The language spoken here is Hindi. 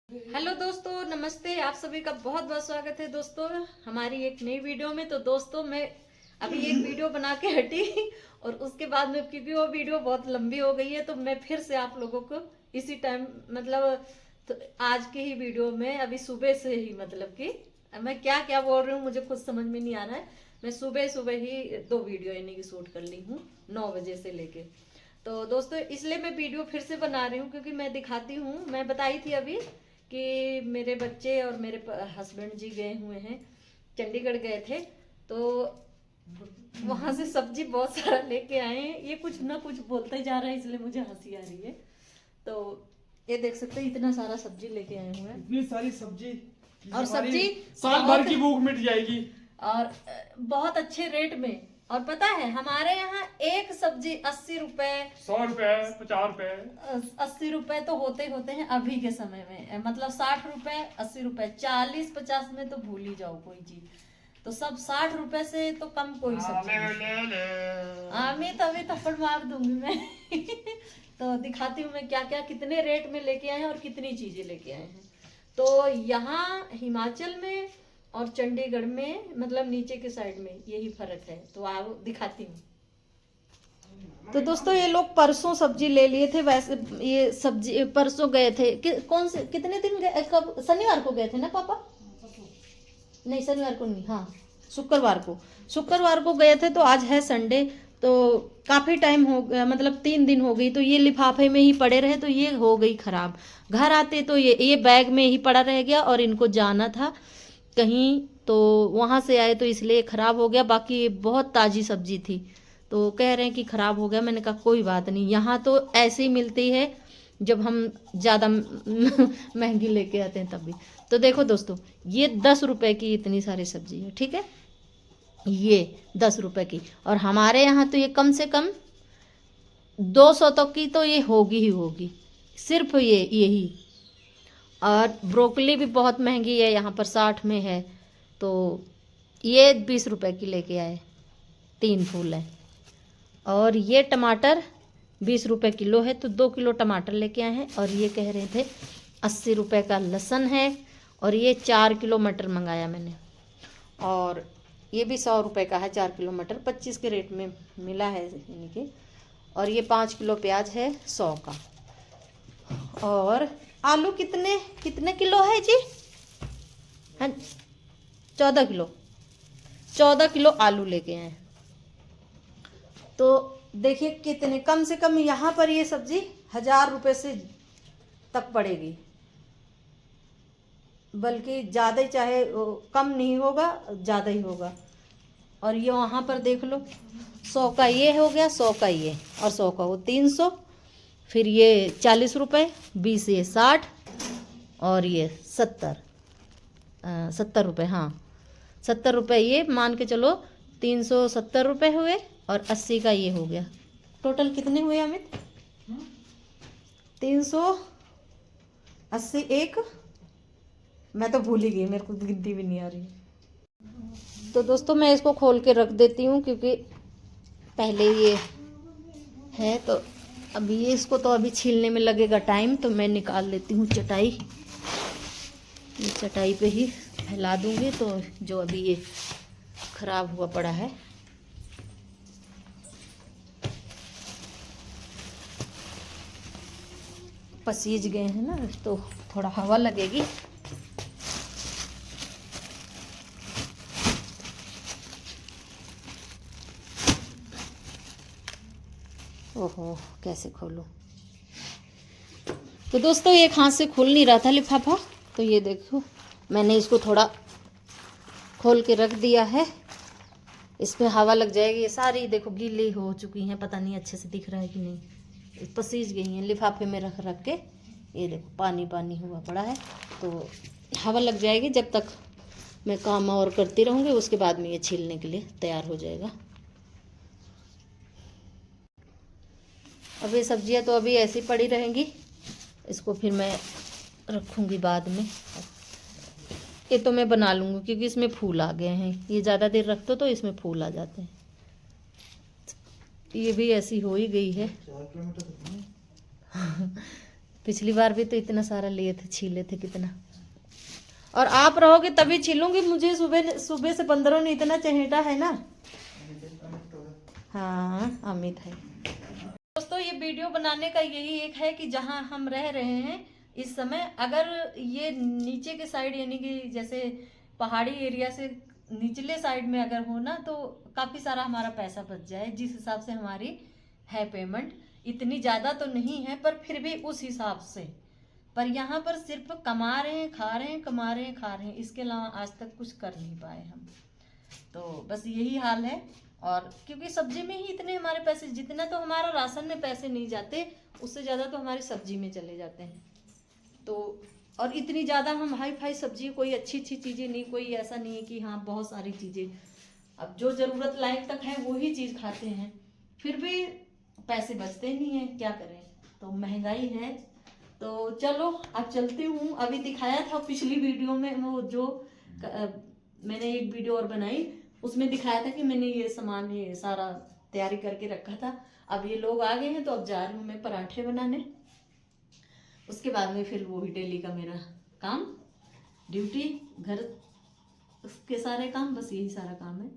हेलो दोस्तों, नमस्ते। आप सभी का बहुत बहुत स्वागत है दोस्तों हमारी एक नई वीडियो में। तो दोस्तों मैं अभी एक वीडियो बना के हटी और उसके बाद में, क्योंकि वो वीडियो बहुत लंबी हो गई है, तो मैं फिर से आप लोगों को इसी टाइम मतलब तो आज की ही वीडियो में अभी सुबह से ही मतलब कि मैं क्या क्या बोल रही हूँ मुझे खुद समझ में नहीं आ रहा है। मैं सुबह सुबह ही 2 वीडियो यानी कि शूट कर ली हूँ 9 बजे से लेके। तो दोस्तों इसलिए मैं वीडियो फिर से बना रही हूँ क्योंकि मैं दिखाती हूँ, मैं बताई थी अभी कि मेरे बच्चे और मेरे हस्बैंड जी गए हुए हैं, चंडीगढ़ गए थे। तो वहां से सब्जी बहुत सारा लेके आए हैं। ये कुछ ना कुछ बोलते जा रहा है इसलिए मुझे हंसी आ रही है। तो ये देख सकते हैं इतना सारा सब्जी लेके आए हुए हैं, इतनी सारी सब्जी और सब्जी साल भर की भूख मिट जाएगी। और बहुत अच्छे रेट में। और पता है हमारे यहाँ एक सब्जी 80 रुपए, 100 रुपए, 50 रुपए। 80 रुपए तो होते होते हैं अभी के समय में, मतलब 60 रुपए, 80 रुपए, 40-50 में तो भूल ही जाओ कोई चीज। तो सब 60 रुपए से तो कम कोई सब्जी नहीं। हाँ, मैं तो अभी थप्पड़ मार दूंगी मैं तो दिखाती हूँ मैं क्या क्या कितने रेट में लेके आए हैं और कितनी चीजें लेके आए हैं। तो यहाँ हिमाचल में और चंडीगढ़ में मतलब नीचे के साइड में यही फर्क है। तो आओ दिखाती हूँ। तो दोस्तों ये लोग परसों सब्जी ले लिए थे। वैसे ये सब्जी परसों गए थे कौन से कितने दिन गए, कब शनिवार को गए थे ना पापा? नहीं शनिवार को नहीं, हाँ शुक्रवार को गए थे। तो आज है संडे, तो काफ़ी टाइम हो गया, मतलब 3 दिन हो गई। तो ये लिफाफे में ही पड़े रहे तो ये हो गई खराब। घर आते तो ये बैग में ही पड़ा रह गया, और इनको जाना था कहीं तो वहाँ से आए तो इसलिए खराब हो गया। बाकी ये बहुत ताज़ी सब्जी थी, तो कह रहे हैं कि खराब हो गया। मैंने कहा कोई बात नहीं, यहाँ तो ऐसे ही मिलती है जब हम ज़्यादा महंगी लेके आते हैं तभी। तो देखो दोस्तों ये 10 रुपए की इतनी सारी सब्जी है, ठीक है, ये 10 रुपए की। और हमारे यहाँ तो ये कम से कम 200 तक की तो ये होगी ही होगी, सिर्फ ये यही। और ब्रोकली भी बहुत महंगी है, यहाँ पर 60 में है। तो ये 20 रुपए की लेके आए, 3 फूल है। और ये टमाटर 20 रुपए किलो है, तो 2 किलो टमाटर लेके आए हैं। और ये कह रहे थे 80 रुपए का लहसुन है। और ये 4 किलो मटर मंगाया मैंने, और ये भी 100 रुपए का है। 4 किलो मटर 25 के रेट में मिला है यानी कि। और ये 5 किलो प्याज है 100 का। और आलू कितने कितने किलो है जी? हाँ 14 किलो, 14 किलो आलू लेके आए। तो देखिए कितने, कम से कम यहाँ पर ये सब्जी 1000 रुपये से तक पड़ेगी, बल्कि ज़्यादा ही, चाहे कम नहीं होगा ज़्यादा ही होगा। और ये वहाँ पर देख लो 100 का ये हो गया, 100 का ये, और 100 का वो 300। फिर ये 40 रुपये, 20 ये 60, और ये 70 रुपये, हाँ 70 रुपये ये मान के चलो। 370 रुपये हुए, और 80 का ये हो गया। टोटल कितने हुए अमित? 380 एक, मैं तो भूल ही गई, मेरे को गिनती भी नहीं आ रही। तो दोस्तों मैं इसको खोल के रख देती हूँ क्योंकि पहले ये है, तो अभी ये इसको तो अभी छीलने में लगेगा टाइम। तो मैं निकाल लेती हूँ चटाई, ये चटाई पे ही फैला दूँगी। तो जो अभी ये खराब हुआ पड़ा है, पसीज गए हैं ना, तो थोड़ा हवा लगेगी। ओहो कैसे खोलूं? तो दोस्तों एक हाथ से खुल नहीं रहा था लिफाफा, तो ये देखो मैंने इसको थोड़ा खोल के रख दिया है। इसमें हवा लग जाएगी। ये सारी देखो गीली हो चुकी हैं, पता नहीं अच्छे से दिख रहा है कि नहीं, पसीज गई हैं लिफाफे में रख रख के। ये देखो पानी पानी हुआ पड़ा है, तो हवा लग जाएगी। जब तक मैं काम और करती रहूँगी, उसके बाद में ये छीलने के लिए तैयार हो जाएगा। अब ये सब्जियां तो अभी ऐसी पड़ी रहेंगी, इसको फिर मैं रखूँगी बाद में। ये तो मैं बना लूँगी क्योंकि इसमें फूल आ गए हैं। ये ज़्यादा देर रख दो तो इसमें फूल आ जाते हैं। ये भी ऐसी हो ही गई है पिछली बार भी तो इतना सारा लिए थे, छीले थे कितना। और आप रहोगे तभी छीलूंगी, मुझे सुबह सुबह से बंदरों ने इतना चहेटा है ना। हाँ अमित है। दोस्तों ये वीडियो बनाने का यही एक है कि जहाँ हम रह रहे हैं इस समय, अगर ये नीचे के साइड यानी कि जैसे पहाड़ी एरिया से निचले साइड में अगर हो ना, तो काफ़ी सारा हमारा पैसा बच जाए। जिस हिसाब से हमारी है पेमेंट, इतनी ज़्यादा तो नहीं है पर फिर भी उस हिसाब से। पर यहाँ पर सिर्फ कमा रहे हैं, खा रहे हैं, कमा रहे हैं, खा रहे हैं, इसके अलावा आज तक कुछ कर नहीं पाए हम। तो बस यही हाल है। और क्योंकि सब्जी में ही इतने हमारे पैसे, जितना तो हमारा राशन में पैसे नहीं जाते उससे ज़्यादा तो हमारी सब्जी में चले जाते हैं। तो और इतनी ज़्यादा हम हाई फाई सब्जी, कोई अच्छी अच्छी चीज़ें नहीं, कोई ऐसा नहीं है कि हाँ बहुत सारी चीज़ें, अब जो ज़रूरत लायक तक है वही चीज़ खाते हैं, फिर भी पैसे बचते नहीं हैं, क्या करें। तो महंगाई है। तो चलो अब चलती हूँ। अभी दिखाया था पिछली वीडियो में, वो जो मैंने एक वीडियो और बनाई उसमें दिखाया था कि मैंने ये सामान ये सारा तैयारी करके रखा था। अब ये लोग आ गए हैं तो अब जा रही हूँ मैं पराठे बनाने। उसके बाद में फिर वो ही डेली का मेरा काम, ड्यूटी, घर के सारे काम, बस यही सारा काम है।